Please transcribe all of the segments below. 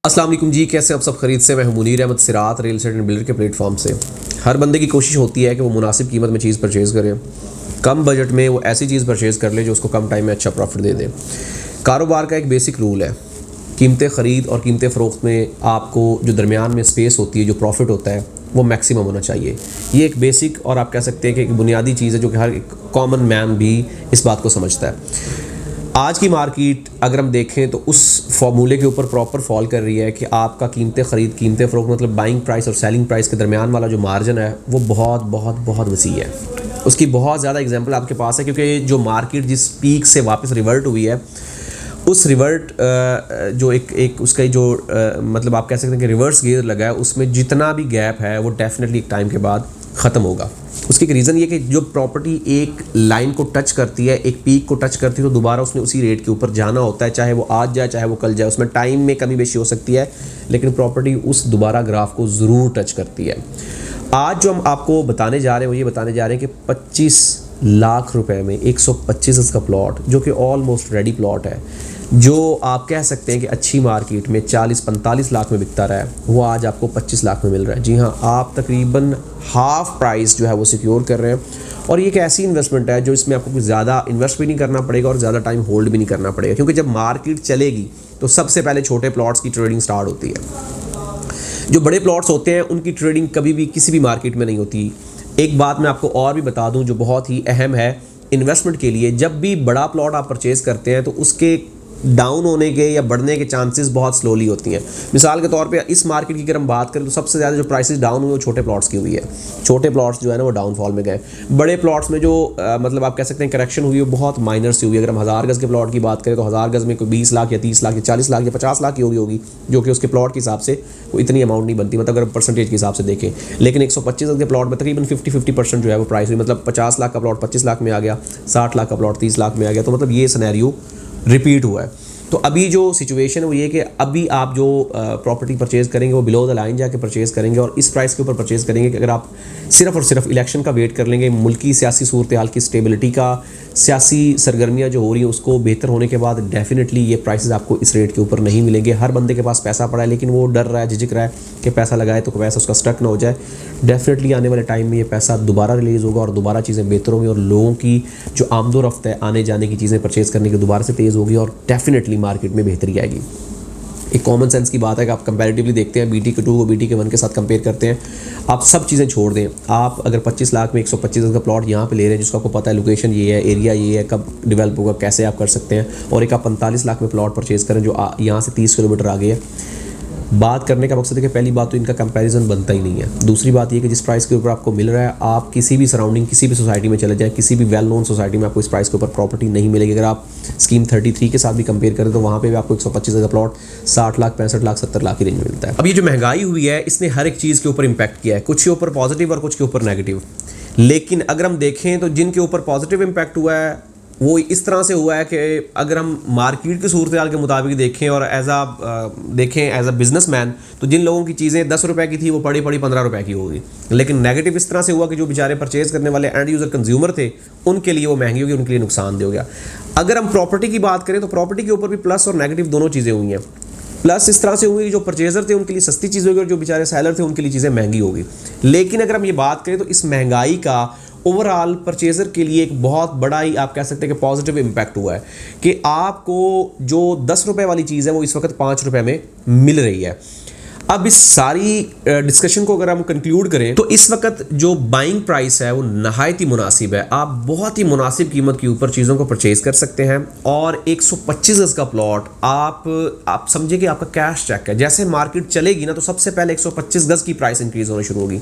अस्सलाम वालेकुम जी, कैसे आप सब खरीद से। मैं हूं मुनीर अहमद सिरात रियल एस्टेट एंड बिल्डर के प्लेटफॉर्म से। हर बंदे की कोशिश होती है कि वो मुनासिब कीमत में चीज़ परचेज़ करे, कम बजट में वो ऐसी चीज़ परचेज़ कर ले जो उसको कम टाइम में अच्छा प्रॉफिट दे दे। कारोबार का एक बेसिक रूल है, कीमतें ख़रीद और कीमतें फ़रोख्त में आपको जो दरमियान में स्पेस होती है, जो प्रॉफिट होता है, वो मैक्सिमम होना चाहिए। ये एक बेसिक और आप कह सकते हैं कि एक बुनियादी चीज़ है जो कि हर एक कॉमन मैन भी इस बात को समझता है। आज की मार्केट अगर हम देखें तो उस फॉर्मूले के ऊपर प्रॉपर फॉल कर रही है कि आपका कीमतें ख़रीद कीमतें फ़रोख्त मतलब बाइंग प्राइस और सेलिंग प्राइस के दरमियान वाला जो मार्जिन है वो बहुत बहुत बहुत वसी है। उसकी बहुत ज़्यादा एग्जांपल आपके पास है, क्योंकि जो मार्केट जिस पीक से वापस रिवर्ट हुई है, उस रिवर्ट जो एक उसका जो मतलब आप कह सकते हैं कि रिवर्स गियर लगा है, उसमें जितना भी गैप है वो डेफिनेटली एक टाइम के बाद ख़त्म होगा। उसकी एक रीज़न ये कि जो प्रॉपर्टी एक लाइन को टच करती है, एक पीक को टच करती है, तो दोबारा उसने उसी रेट के ऊपर जाना होता है, चाहे वो आज जाए चाहे वो कल जाए। उसमें टाइम में कमी बेशी हो सकती है, लेकिन प्रॉपर्टी उस दोबारा ग्राफ को ज़रूर टच करती है। आज जो हम आपको बताने जा रहे हैं वो ये बताने जा रहे हैं कि 25 लाख रुपए में 125 का प्लॉट, जो कि ऑलमोस्ट रेडी प्लॉट है, जो आप कह सकते हैं कि अच्छी मार्केट में 40-45 लाख में बिकता रहा है, वो आज आपको 25 लाख में मिल रहा है। जी हाँ, आप तकरीबन हाफ प्राइस जो है वो सिक्योर कर रहे हैं। और ये एक ऐसी इन्वेस्टमेंट है जो इसमें आपको कुछ ज़्यादा इन्वेस्ट भी नहीं करना पड़ेगा और ज़्यादा टाइम होल्ड भी नहीं करना पड़ेगा, क्योंकि जब मार्केट चलेगी तो सबसे पहले छोटे प्लॉट्स की ट्रेडिंग स्टार्ट होती है। जो बड़े प्लॉट्स होते हैं उनकी ट्रेडिंग कभी भी किसी भी मार्केट में नहीं होती। एक बात मैं आपको और भी बता दूं जो बहुत ही अहम है इन्वेस्टमेंट के लिए, जब भी बड़ा प्लॉट आप परचेज़ करते हैं तो उसके डाउन होने के या बढ़ने के चांसेस बहुत स्लोली होती हैं। मिसाल के तौर पे इस मार्केट की अगर हम बात करें तो सबसे ज़्यादा जो प्राइसेस डाउन हुए वो छोटे प्लॉट्स की हुई है। छोटे प्लॉट्स जो है ना वो डाउनफॉल में गए। बड़े प्लॉट्स में जो मतलब आप कह सकते हैं करेक्शन हुई है वो बहुत माइनर सी हुई है। अगर हम 1000 गज़ के प्लॉट की बात करें तो 1000 गज़ में कोई 20 लाख या 30 लाख या 40 लाख या 50 लाख की होगी, जो कि उसके प्लॉट के हिसाब से वो इतनी अमाउंट नहीं बनती, मतलब अगर परसेंटेज के हिसाब से देखें। लेकिन 125 गज़ के प्लॉट में तकरीबन 50% जो है वो प्राइस हुई, मतलब 50 लाख का प्लॉट 25 लाख में आ गया, 60 लाख का प्लॉट 30 लाख में आ गया। तो मतलब ये सिनेरियो रिपीट हुआ है। तो अभी जो सिचुएशन है वो ये कि अभी आप जो प्रॉपर्टी परचेज़ करेंगे वो बिलो द लाइन जाके परचेज़ करेंगे और इस प्राइस के ऊपर परचेज़ करेंगे कि अगर आप सिर्फ और सिर्फ इलेक्शन का वेट कर लेंगे, मुल्की सियासी सूरत हाल की स्टेबिलिटी का, सियासी सरगर्मियाँ जो हो रही हैं उसको बेहतर होने के बाद डेफिनेटली ये प्राइसेस आपको इस रेट के ऊपर नहीं मिलेंगे। हर बंदे के पास पैसा पड़ा है लेकिन वो डर रहा है, झिझक रहा है कि पैसा लगाए तो पैसा उसका स्टक ना हो जाए। डेफिनेटली आने वाले टाइम में ये पैसा दोबारा रिलीज़ होगा और दोबारा चीज़ें बेहतर होंगी और लोगों की जो आमदो रफ्त है आने जाने की चीज़ें परचेज़ करने की दोबारा से तेज़ होगी और डेफिनेटली मार्केट में बेहतरी आएगी। एक कॉमन सेंस की बात है कि आप कंपैरेटिवली देखते हैं BT के 2 को BT के 1 के साथ कंपेयर करते हैं, आप सब चीज़ें छोड़ दें। आप अगर 25 लाख में 125 का प्लॉट यहाँ पे ले रहे हैं जिसको आपको पता है लोकेशन ये है, एरिया ये है, कब डेवलप होगा, कैसे आप कर सकते हैं, और एक आप 45 लाख में प्लॉट परचेज़ करें जो यहाँ से 30 किलोमीटर आगे है। बात करने का मकसद है कि पहली बात तो इनका कंपैरिजन बनता ही नहीं है। दूसरी बात ये कि जिस प्राइस के ऊपर आपको मिल रहा है, आप किसी भी सराउंडिंग किसी भी सोसाइटी में चले जाएं, किसी भी वेल नोन सोसाइटी में आपको इस प्राइस के ऊपर प्रॉपर्टी नहीं मिलेगी। अगर आप स्कीम 33 के साथ भी कंपेयर करें तो वहाँ पे भी आपको 125 का प्लॉट 60 लाख 65 लाख 70 लाख की रेंज में मिलता है। अब ये जो महंगाई हुई है इसने हर एक चीज़ के ऊपर इम्पैक्ट किया है, कुछ के ऊपर पॉजिटिव और कुछ के ऊपर नेगेटिव। लेकिन अगर हम देखें तो जिनके ऊपर पॉजिटिव इम्पैक्ट हुआ है वो इस तरह से हुआ है कि अगर हम मार्केट की सूरत हाल के मुताबिक देखें और देखें एज अ बिजनेसमैन, तो जिन लोगों की चीज़ें 10 रुपए की थी वो पड़ी 15 रुपए की होगी। लेकिन नेगेटिव इस तरह से हुआ कि जो बेचारे परचेज़ करने वाले एंड यूज़र कंज्यूमर थे उनके लिए वो महंगी होगी, उनके लिए नुकसानदेह हो गया। अगर हम प्रॉपर्टी की बात करें तो प्रॉपर्टी के ऊपर भी प्लस और नेगेटिव दोनों चीज़ें हुई हैं। प्लस इस तरह से हुई कि जो परचेज़र थे उनके लिए सस्ती चीज़ होगी और जो बेचारे सेलर थे उनके लिए चीज़ें महंगी होगी। लेकिन अगर हम ये बात करें तो इस महंगाई का ओवरऑल परचेज़र के लिए एक बहुत बड़ा ही आप कह सकते हैं कि पॉजिटिव इम्पैक्ट हुआ है कि आपको जो 10 रुपए वाली चीज़ है वो इस वक्त 5 रुपए में मिल रही है। अब इस सारी डिस्कशन को अगर हम कंक्लूड करें तो इस वक्त जो बाइंग प्राइस है वो नहायत ही मुनासिब है। आप बहुत ही मुनासिब कीमत के ऊपर चीज़ों को परचेज़ कर सकते हैं और 125 गज़ का प्लॉट आप समझिए कि आपका कैश चेक है। जैसे मार्केट चलेगी ना तो सबसे पहले 125 गज़ की प्राइस इंक्रीज़ होना शुरू होगी।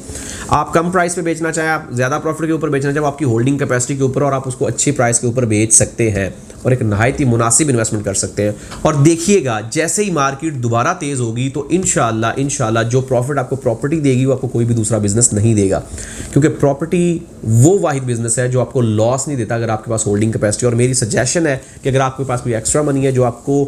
आप कम प्राइस पे बेचना चाहें, आप ज़्यादा प्रॉफिट के ऊपर बेचना चाहें, आपकी होल्डिंग कैपेसिटी के ऊपर और आप उसको अच्छी प्राइस के ऊपर बेच सकते हैं और एक नहायत ही मुनासिब इन्वेस्टमेंट कर सकते हैं। और देखिएगा जैसे ही मार्केट दोबारा तेज़ होगी तो इंशाल्लाह जो प्रॉफिट आपको प्रॉपर्टी देगी वो आपको कोई भी दूसरा बिजनेस नहीं देगा, क्योंकि प्रॉपर्टी वो वाहिद बिजनेस है जो आपको लॉस नहीं देता अगर आपके पास होल्डिंग कैपेसिटी। और मेरी सजेशन है कि अगर आपके पास कोई एक्स्ट्रा मनी है जो आपको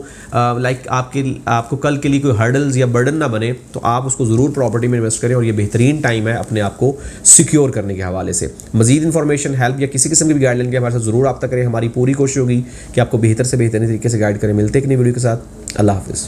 आपको कल के लिए कोई हर्डल्स या बर्डन ना बने तो आप उसको ज़रूर प्रॉपर्टी में इन्वेस्ट करें और ये बेहतरीन टाइम है अपने आप को सिक्योर करने के हवाले से। मजीद इन्फॉर्मेशन, हेल्प या किसी किस्म की भी गाइडलाइन के हमारे साथ ज़रूर रब्ता करें। हमारी पूरी कोशिश होगी कि आपको बेहतर से बेहतरीन तरीके से गाइड करें। मिलते हैं एक नई वीडियो के साथ। अल्लाह हाफिज़।